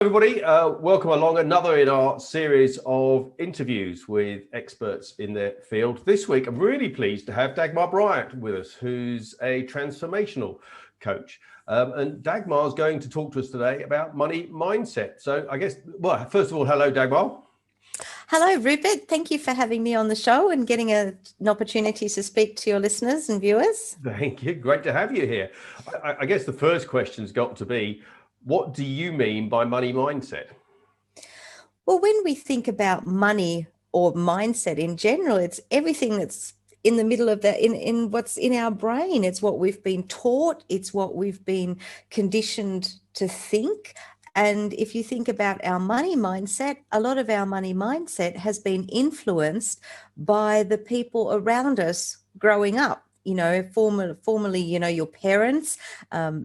Everybody, welcome along another in our series of interviews with experts in their field. This week, I'm really pleased to have Dagmar Bryant with us, who's a transformational coach. And Dagmar is going to talk to us today about money mindset. So I guess, well, first of all, hello, Dagmar. Hello, Rupert. Thank you for having me on the show and getting an opportunity to speak to your listeners and viewers. Thank you. Great to have you here. I guess the first question's got to be, what do you mean by money mindset? Well, when we think about money or mindset in general, it's everything that's in the middle of that, in what's in our brain. It's what we've been taught. It's what we've been conditioned to think. And if you think about our money mindset, a lot of our money mindset has been influenced by the people around us growing up. Formerly, your parents,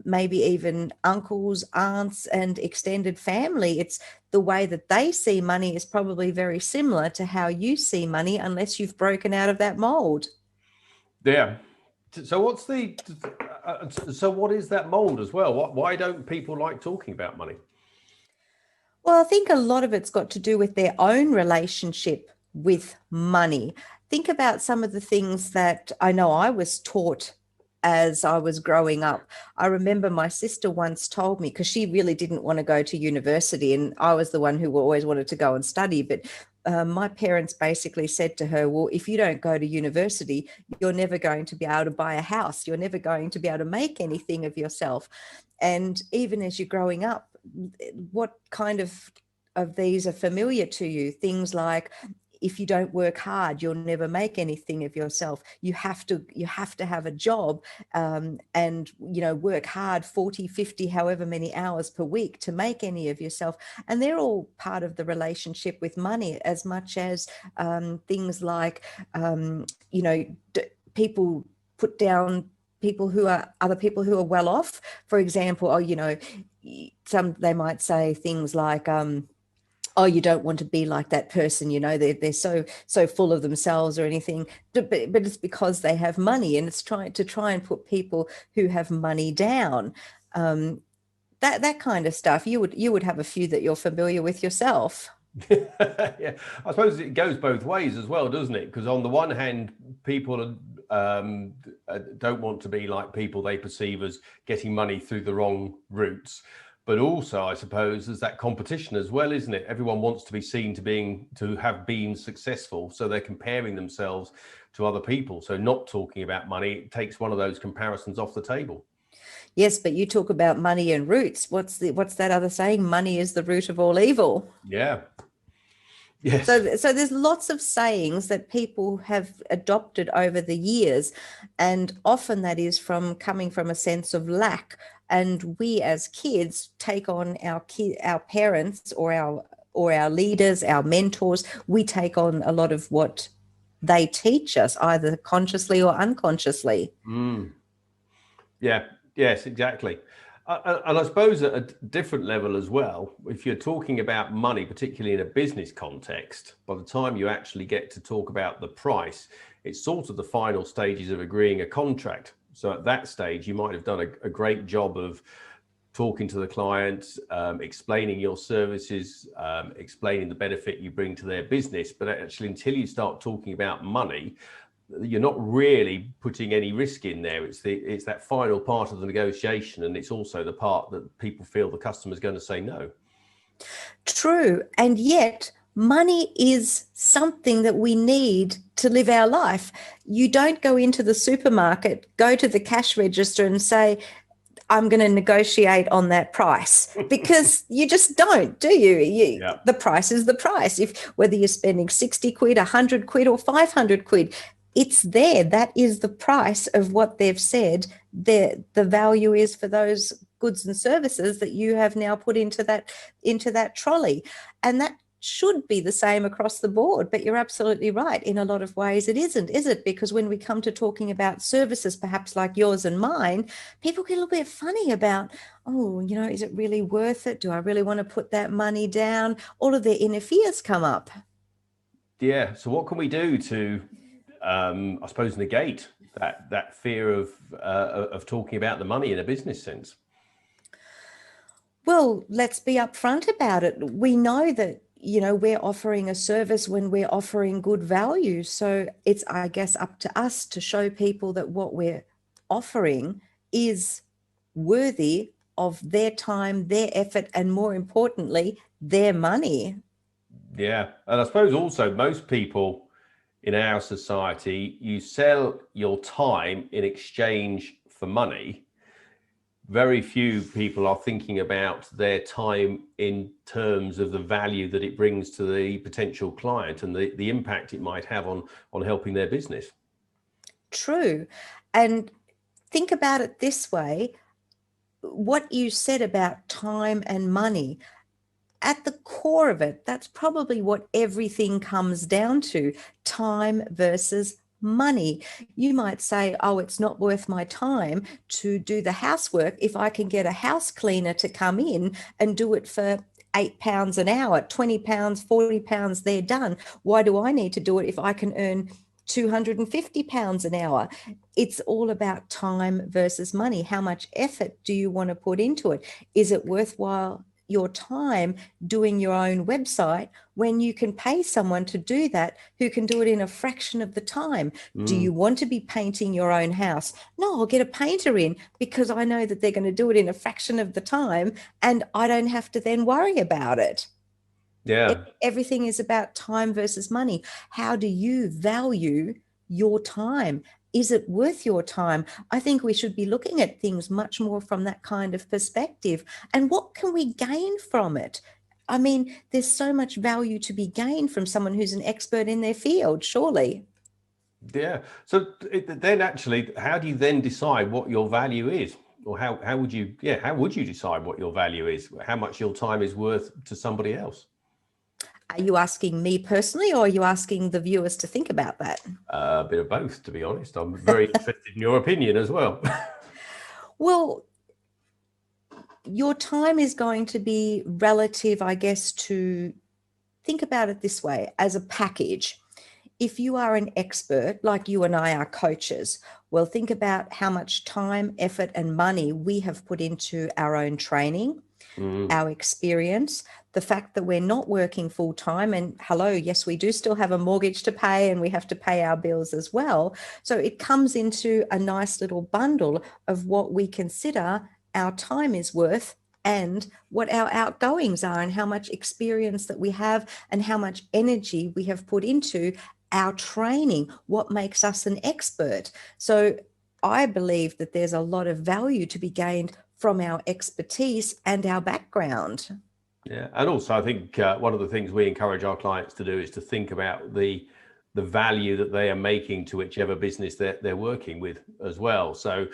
maybe even uncles, aunts, and extended family. It's the way that they see money is probably very similar to how you see money, unless you've broken out of that mold. Yeah. So what is that mold as well? Why don't people like talking about money? Well, I think a lot of it's got to do with their own relationship with money. Think about some of the things that I know I was taught as I was growing up. I remember my sister once told me, because she really didn't want to go to university, and I was the one who always wanted to go and study, but my parents basically said to her, well, if you don't go to university, you're never going to be able to buy a house. You're never going to be able to make anything of yourself. And even as you're growing up, what kind of these are familiar to you? Things like, if you don't work hard, you'll never make anything of yourself. You have to have a job and work hard 40, 50, however many hours per week to make any of yourself. And they're all part of the relationship with money, as much as things like people put down other people who are well off. For example, they might say things like, oh, you don't want to be like that person, they're so full of themselves or anything, but it's because they have money, and it's trying and put people who have money down. That kind of stuff. You would have a few that you're familiar with yourself. Yeah, I suppose it goes both ways as well, doesn't it? Because on the one hand, people don't want to be like people they perceive as getting money through the wrong routes. But also, I suppose, there's that competition as well, isn't it? Everyone wants to be seen to have been successful, so they're comparing themselves to other people. So not talking about money, it takes one of those comparisons off the table. Yes, but you talk about money and roots. What's that other saying? Money is the root of all evil. Yeah. Yes. So there's lots of sayings that people have adopted over the years, and often that is coming from a sense of lack. And we as kids take on our parents or our leaders, our mentors. We take on a lot of what they teach us, either consciously or unconsciously. Yeah. Yes, exactly. And I suppose at a different level as well, if you're talking about money, particularly in a business context, by the time you actually get to talk about the price, it's sort of the final stages of agreeing a contract. So at that stage, you might have done a great job of talking to the client, explaining your services, explaining the benefit you bring to their business. But actually, until you start talking about money, you're not really putting any risk in there. It's that final part of the negotiation, and it's also the part that people feel the customer is going to say no. True. And yet money is something that we need to live our life. You don't go into the supermarket, go to the cash register and say, I'm going to negotiate on that price, because you just don't, do you? Yeah. The price is the price. Whether you're spending 60 quid, 100 quid or 500 quid, it's there. That is the price of what they've said the value is for those goods and services that you have now put into that trolley. And that should be the same across the board. But you're absolutely right. In a lot of ways, it isn't, is it? Because when we come to talking about services, perhaps like yours and mine, people get a little bit funny about, oh, is it really worth it? Do I really want to put that money down? All of their inner fears come up. Yeah. So what can we do to, I suppose, negate that fear of talking about the money in a business sense? Well, let's be upfront about it. We know that, we're offering a service when we're offering good value. So it's, I guess, up to us to show people that what we're offering is worthy of their time, their effort, and more importantly, their money. Yeah. And I suppose also most people in our society, you sell your time in exchange for money. Very few people are thinking about their time in terms of the value that it brings to the potential client and the impact it might have on helping their business. True. And think about it this way, what you said about time and money, at the core of it, that's probably what everything comes down to: time versus money. You might say, oh, it's not worth my time to do the housework if I can get a house cleaner to come in and do it for £8 an hour, £20, £40, they're done. Why do I need to do it if I can earn £250 an hour? It's all about time versus money. How much effort do you want to put into it? Is it worthwhile your time doing your own website when you can pay someone to do that who can do it in a fraction of the time? Do you want to be painting your own house? No, I'll get a painter in because I know that they're going to do it in a fraction of the time and I don't have to then worry about it. Yeah. Everything is about time versus money. How do you value your time? Is it worth your time? I think we should be looking at things much more from that kind of perspective. And what can we gain from it? I mean, there's so much value to be gained from someone who's an expert in their field, surely. Yeah. So then actually, how do you then decide what your value is? Or how would you decide what your value is? How much your time is worth to somebody else? Are you asking me personally, or are you asking the viewers to think about that? A bit of both, to be honest. I'm very interested in your opinion as well. Well, your time is going to be relative, I guess, to think about it this way, as a package. If you are an expert, like you and I are coaches, well, think about how much time, effort, and money we have put into our own training, our experience, the fact that we're not working full time. And hello, yes, we do still have a mortgage to pay and we have to pay our bills as well. So it comes into a nice little bundle of what we consider our time is worth and what our outgoings are and how much experience that we have and how much energy we have put into our training, what makes us an expert. So I believe that there's a lot of value to be gained from our expertise and our background. Yeah, and also I think one of the things we encourage our clients to do is to think about the value that they are making to whichever business they're working with as well. So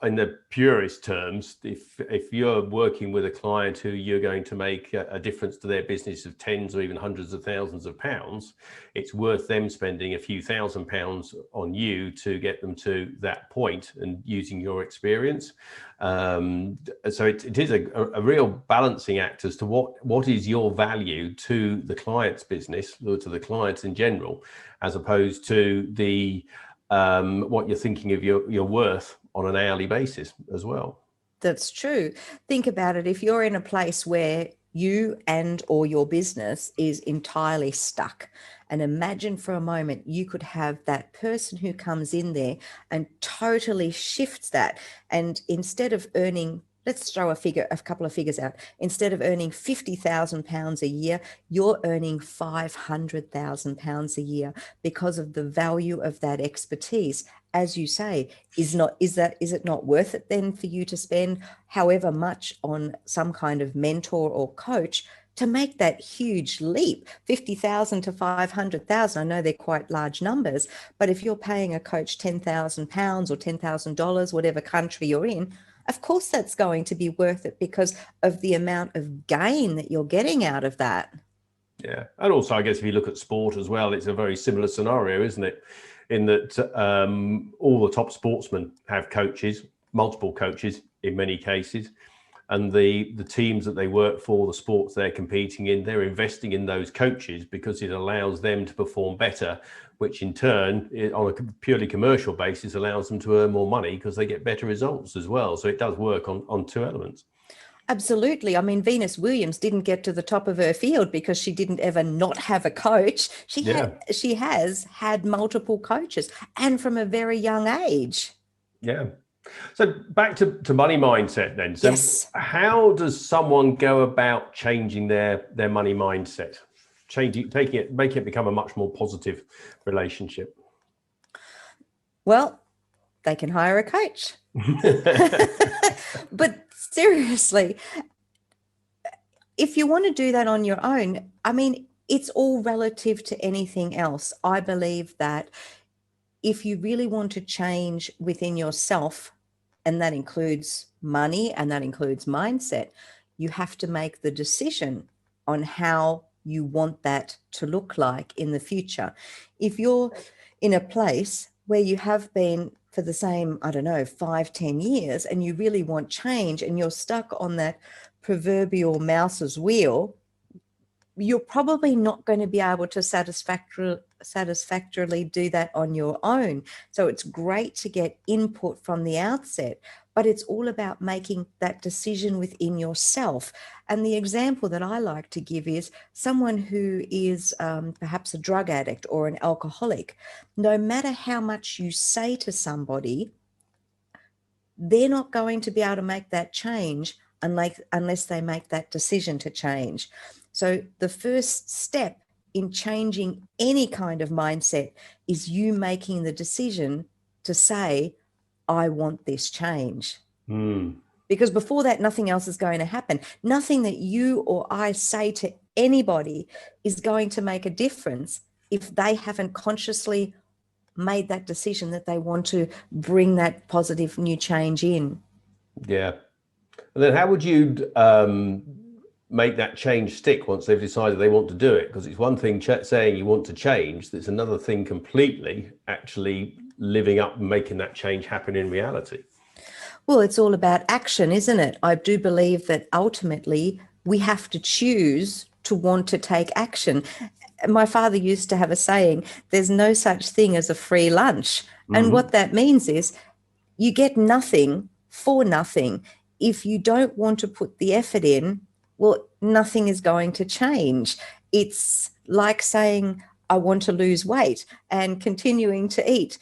in the purest terms, if you're working with a client who you're going to make a difference to their business of tens or even hundreds of thousands of pounds, it's worth them spending a few £1,000s on you to get them to that point and using your experience. So it is a real balancing act as to what is your value to the client's business or to the clients in general, as opposed to the what you're thinking of your worth on an hourly basis as well. That's true. Think about it. If you're in a place where you and or your business is entirely stuck, and imagine for a moment you could have that person who comes in there and totally shifts that. And instead of earning, let's throw a couple of figures out. Instead of earning £50,000 a year, you're earning £500,000 a year because of the value of that expertise. As you say, is it not worth it then for you to spend however much on some kind of mentor or coach to make that huge leap, 50,000 to 500,000? I know they're quite large numbers, but if you're paying a coach £10,000 or $10,000, whatever country you're in, of course that's going to be worth it because of the amount of gain that you're getting out of that. Yeah, and also I guess if you look at sport as well, it's a very similar scenario, isn't it? In that all the top sportsmen have coaches, multiple coaches in many cases, and the teams that they work for, the sports they're competing in, they're investing in those coaches because it allows them to perform better, which in turn, on a purely commercial basis, allows them to earn more money because they get better results as well. So it does work on two elements. Absolutely. I mean, Venus Williams didn't get to the top of her field because she didn't ever not have a coach. Yeah. She has had multiple coaches, and from a very young age. Yeah. So back to money mindset then. So Yes. how does someone go about changing their money mindset? Making it become a much more positive relationship? Well, they can hire a coach. But seriously, if you want to do that on your own, I mean, it's all relative to anything else. I believe that if you really want to change within yourself, and that includes money and that includes mindset, you have to make the decision on how you want that to look like in the future. If you're in a place where you have been for the same, I don't know, 5, 10 years, and you really want change and you're stuck on that proverbial mouse's wheel, you're probably not going to be able to satisfactorily do that on your own. So it's great to get input from the outset, but it's all about making that decision within yourself. And the example that I like to give is someone who is perhaps a drug addict or an alcoholic. No matter how much you say to somebody, they're not going to be able to make that change unless they make that decision to change. So the first step in changing any kind of mindset is you making the decision to say, I want this change. Because before that, nothing else is going to happen. Nothing that you or I say to anybody is going to make a difference if they haven't consciously made that decision that they want to bring that positive new change in. Yeah. And then how would you make that change stick once they've decided they want to do it? Because it's one thing saying you want to change, there's another thing completely actually living up and making that change happen in reality. Well, it's all about action, isn't it? I do believe that ultimately we have to choose to want to take action. My father used to have a saying, there's no such thing as a free lunch. And what that means is you get nothing for nothing. If you don't want to put the effort in, well, nothing is going to change. It's like saying, I want to lose weight and continuing to eat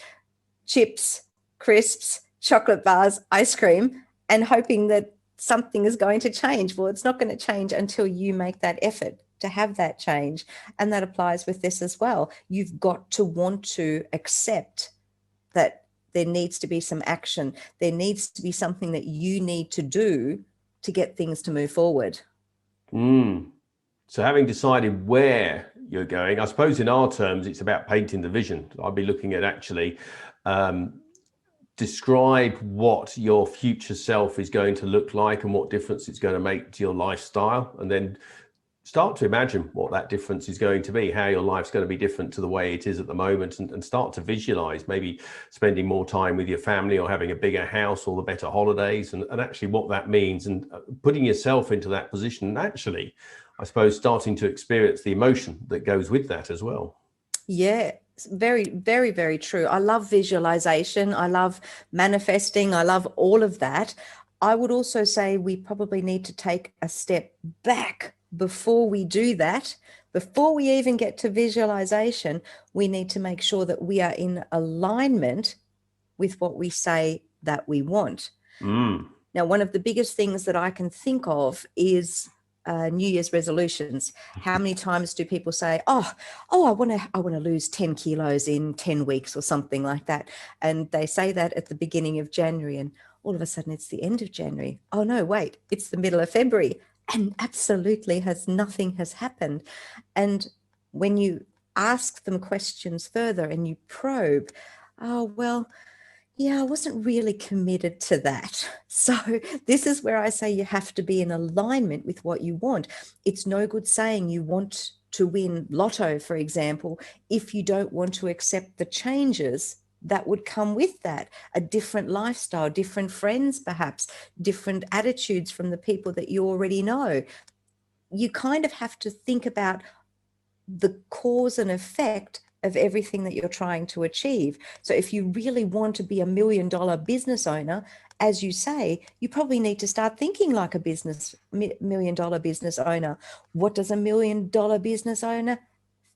chips, crisps, chocolate bars, ice cream, and hoping that something is going to change. Well, it's not going to change until you make that effort to have that change. And that applies with this as well. You've got to want to accept that there needs to be some action. There needs to be something that you need to do to get things to move forward. So having decided where you're going, I suppose in our terms, it's about painting the vision. I'd be looking at actually describe what your future self is going to look like and what difference it's going to make to your lifestyle, and then start to imagine what that difference is going to be, how your life's going to be different to the way it is at the moment, and start to visualize maybe spending more time with your family or having a bigger house or the better holidays, and actually what that means, and putting yourself into that position, and actually, I suppose, starting to experience the emotion that goes with that as well. Yeah, very, very, very true. I love visualization. I love manifesting. I love all of that. I would also say we probably need to take a step back before we do that. Before we even get to visualization, we need to make sure that we are in alignment with what we say that we want. Now, one of the biggest things that I can think of is New Year's resolutions. How many times do people say, oh, I want to lose 10 kilos in 10 weeks or something like that? And they say that at the beginning of January, and all of a sudden it's the end of January. Oh no, wait, it's the middle of February, and absolutely nothing has happened. And when you ask them questions further and you probe, oh, well, yeah, I wasn't really committed to that. So this is where I say you have to be in alignment with what you want. It's no good saying you want to win lotto, for example, if you don't want to accept the changes that would come with that, a different lifestyle, different friends, perhaps different attitudes from the people that you already know. You kind of have to think about the cause and effect of everything that you're trying to achieve. So if you really want to be $1 million business owner as you say, you probably need to start thinking like a million dollar business owner. What does a million dollar business owner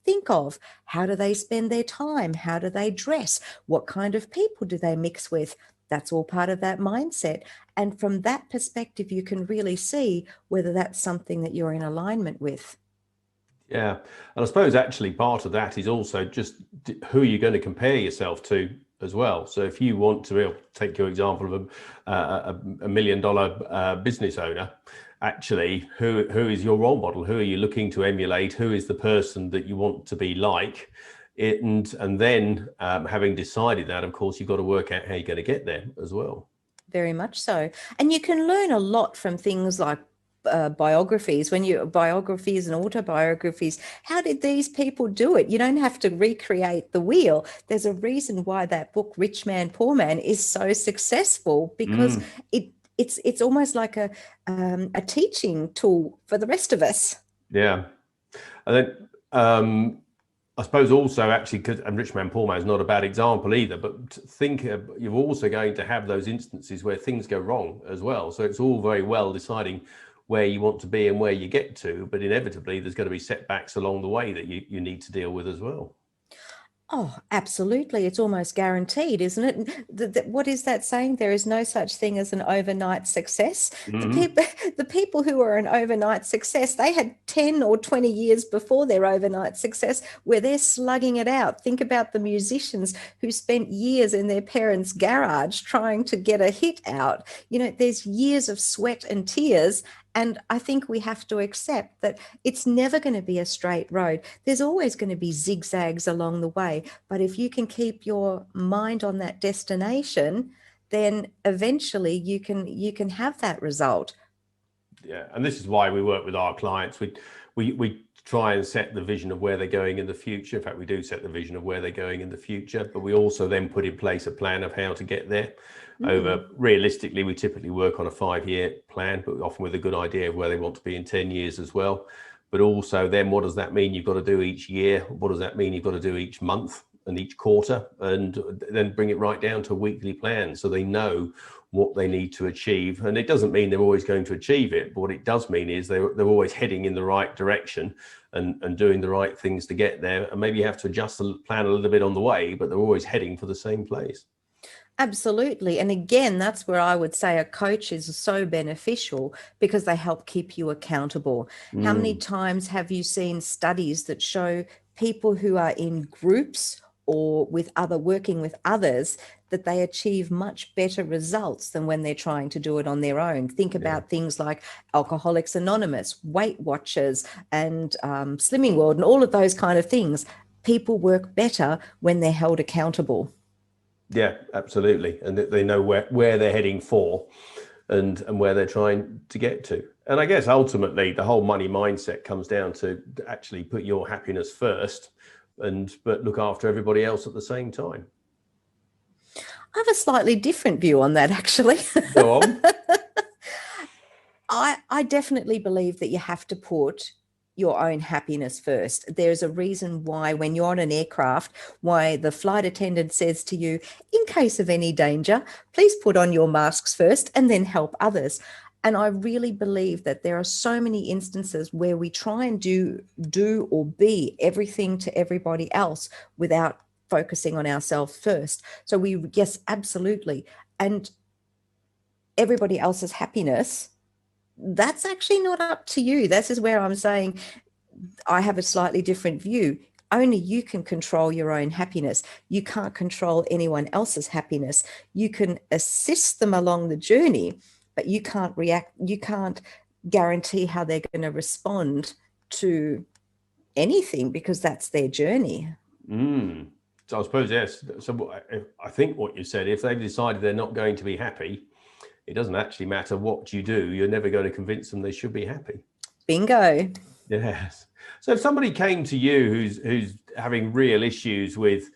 think of? How do they spend their time? How do they dress? What kind of people do they mix with? That's all part of that mindset. And from that perspective, you can really see whether that's something that you're in alignment with. Yeah. And I suppose actually part of that is also just who you're going to compare yourself to as well. So if you want to take your example of a $1 million business owner, actually, who is your role model? Who are you looking to emulate? Who is the person that you want to be like? And then having decided that, of course, you've got to work out how you're going to get there as well. Very much so. And you can learn a lot from things like biographies and autobiographies. How did these people do it? You don't have to recreate the wheel. There's a reason why that book Rich Man Poor Man is so successful, because it's almost like a teaching tool for the rest of us. Yeah. And then I suppose also actually, because Rich Man Poor Man is not a bad example either, but think you're also going to have those instances where things go wrong as well. So it's all very well deciding where you want to be and where you get to, but inevitably there's going to be setbacks along the way that you need to deal with as well. Oh, absolutely. It's almost guaranteed, isn't it? What is that saying? There is no such thing as an overnight success. The people who are an overnight success, they had 10 or 20 years before their overnight success where they're slugging it out. Think about the musicians who spent years in their parents' garage trying to get a hit out. There's years of sweat and tears. And I think we have to accept that it's never going to be a straight road. There's always going to be zigzags along the way. But if you can keep your mind on that destination, then eventually you can have that result. Yeah, and this is why we work with our clients. We try and set the vision of where they're going in the future. In fact, we do set the vision of where they're going in the future, but we also then put in place a plan of how to get there. Realistically, we typically work on a 5-year plan, but often with a good idea of where they want to be in 10 years as well. But also then what does that mean you've got to do each year? What does that mean you've got to do each month and each quarter? And then bring it right down to a weekly plan so they know what they need to achieve. And it doesn't mean they're always going to achieve it, but what it does mean is they're always heading in the right direction and doing the right things to get there. And maybe you have to adjust the plan a little bit on the way, but they're always heading for the same place. Absolutely. And again, that's where I would say a coach is so beneficial, because they help keep you accountable. How many times have you seen studies that show people who are in groups or working with others, that they achieve much better results than when they're trying to do it on their own? Think about things like Alcoholics Anonymous, Weight Watchers, and Slimming World, and all of those kind of things. People work better when they're held accountable. Yeah, absolutely. And they know where they're heading for and where they're trying to get to. And I guess ultimately the whole money mindset comes down to actually put your happiness first but look after everybody else at the same time. I have a slightly different view on that, actually. Go on. I definitely believe that you have to put your own happiness first. There's a reason why when you're on an aircraft, why the flight attendant says to you, in case of any danger, please put on your masks first and then help others. And I really believe that there are so many instances where we try and do or be everything to everybody else without focusing on ourselves first. So yes, absolutely. And everybody else's happiness, that's actually not up to you. This is where I'm saying I have a slightly different view. Only you can control your own happiness. You can't control anyone else's happiness. You can assist them along the journey, but you can't guarantee how they're going to respond to anything, because that's their journey. So I suppose, yes. So I think what you said, if they've decided they're not going to be happy, it doesn't actually matter what you do. You're never going to convince them they should be happy. Bingo. Yes. So if somebody came to you who's having real issues with,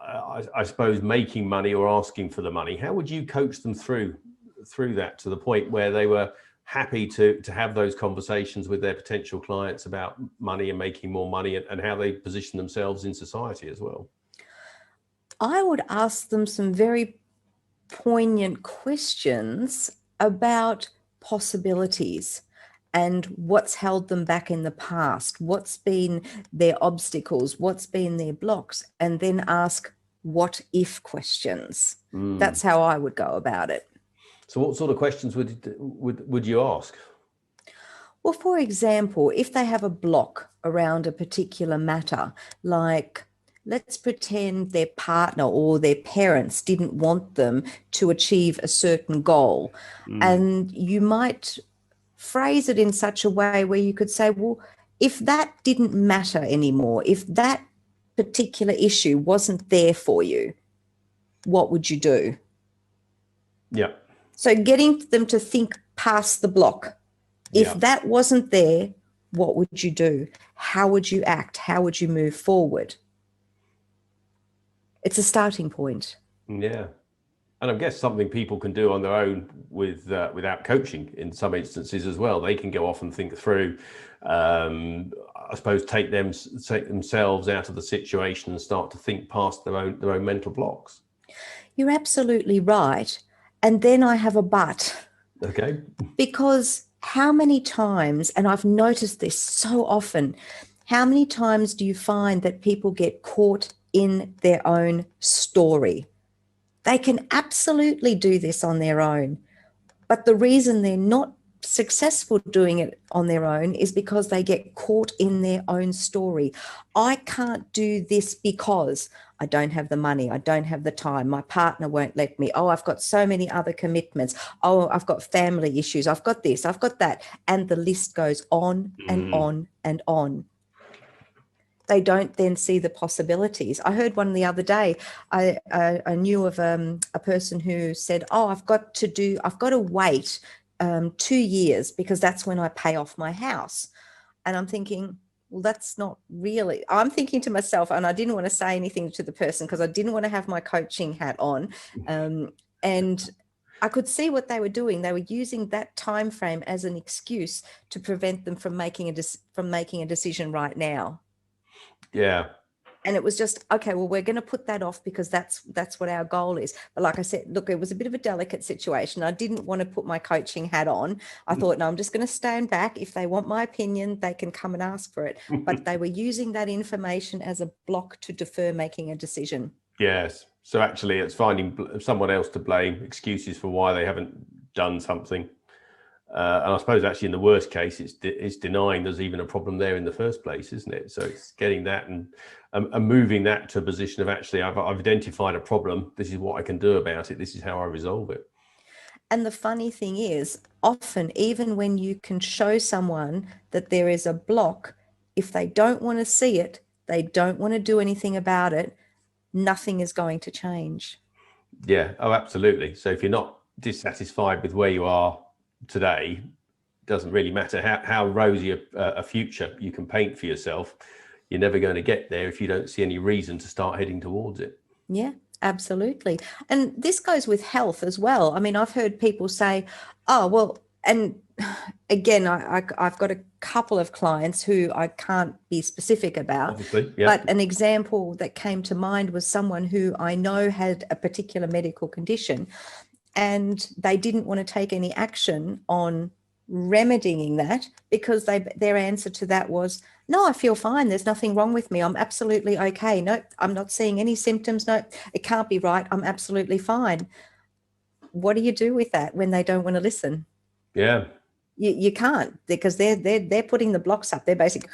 I suppose, making money or asking for the money, how would you coach them through that to the point where they were happy to have those conversations with their potential clients about money and making more money, and how they position themselves in society as well? I would ask them some very poignant questions about possibilities and what's held them back in the past, what's been their obstacles, what's been their blocks, and then ask what if questions. That's how I would go about it. So what sort of questions would you ask? Well, for example, if they have a block around a particular matter, like let's pretend their partner or their parents didn't want them to achieve a certain goal, and you might phrase it in such a way where you could say, well, if that didn't matter anymore, if that particular issue wasn't there for you, what would you do? Yeah. So getting them to think past the block. If that wasn't there, what would you do? How would you act? How would you move forward? It's a starting point. Yeah. And I guess something people can do on their own without coaching in some instances as well. They can go off and think through, I suppose, take themselves out of the situation and start to think past their own mental blocks. You're absolutely right. And then I have a but. Okay. Because how many times, and I've noticed this so often, how many times do you find that people get caught in their own story? They can absolutely do this on their own, but the reason they're not successful doing it on their own is because they get caught in their own story. I can't do this because I don't have the money, I don't have the time, my partner won't let me, oh, I've got so many other commitments, oh, I've got family issues, I've got this, I've got that, and the list goes on and on and on. They don't then see the possibilities. I heard one the other day. I knew of a person who said, oh, I've got to wait 2 years because that's when I pay off my house. And I'm thinking, well, that's not really, I'm thinking to myself, and I didn't want to say anything to the person because I didn't want to have my coaching hat on. And I could see what they were doing. They were using that time frame as an excuse to prevent them from making a decision right now. Yeah. And it was just, okay, well, we're going to put that off because that's what our goal is. But like I said, look, it was a bit of a delicate situation. I didn't want to put my coaching hat on. I thought, no, I'm just going to stand back. If they want my opinion, they can come and ask for it. But they were using that information as a block to defer making a decision. Yes. So actually it's finding someone else to blame, excuses for why they haven't done something. And I suppose actually in the worst case, it's denying there's even a problem there in the first place, isn't it? So it's getting that and moving that to a position of actually, I've identified a problem. This is what I can do about it. This is how I resolve it. And the funny thing is, often, even when you can show someone that there is a block, if they don't want to see it, they don't want to do anything about it, nothing is going to change. Yeah. Oh, absolutely. So if you're not dissatisfied with where you are today, it doesn't really matter how rosy a future you can paint for yourself. You're never going to get there if you don't see any reason to start heading towards it. Yeah, absolutely. And this goes with health as well. I mean, I've heard people say, oh, well, and again, I've got a couple of clients who I can't be specific about. Obviously, yeah. But an example that came to mind was someone who I know had a particular medical condition, and they didn't want to take any action on remedying that because their answer to that was, no, I feel fine. There's nothing wrong with me. I'm absolutely okay. No, I'm not seeing any symptoms. No, it can't be right. I'm absolutely fine. What do you do with that when they don't want to listen? Yeah. You can't, because they're putting the blocks up. They're basically,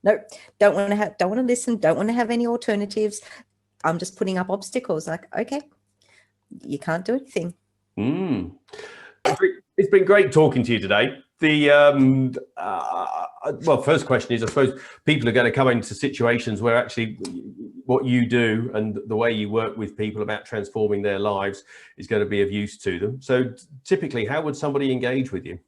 no, don't want to listen. Don't want to have any alternatives. I'm just putting up obstacles. Like, okay, you can't do anything. It's been great talking to you today. Well, first question is, I suppose people are going to come into situations where actually what you do and the way you work with people about transforming their lives is going to be of use to them. So typically, how would somebody engage with you?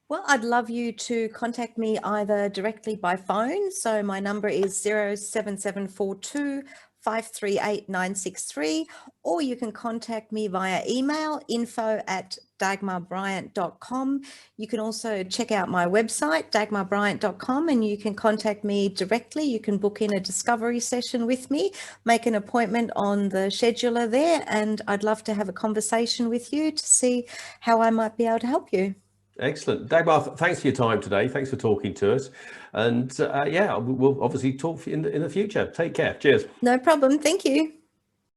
Well, I'd love you to contact me either directly by phone. So my number is 07742 538-963, or you can contact me via email, info@dagmarbryant.com. You can also check out my website, dagmarbryant.com, and you can contact me directly. You can book in a discovery session with me, make an appointment on the scheduler there, and I'd love to have a conversation with you to see how I might be able to help you. Excellent. Dagmar, thanks for your time today. Thanks for talking to us. And yeah, we'll obviously talk in the future. Take care. Cheers. No problem. Thank you.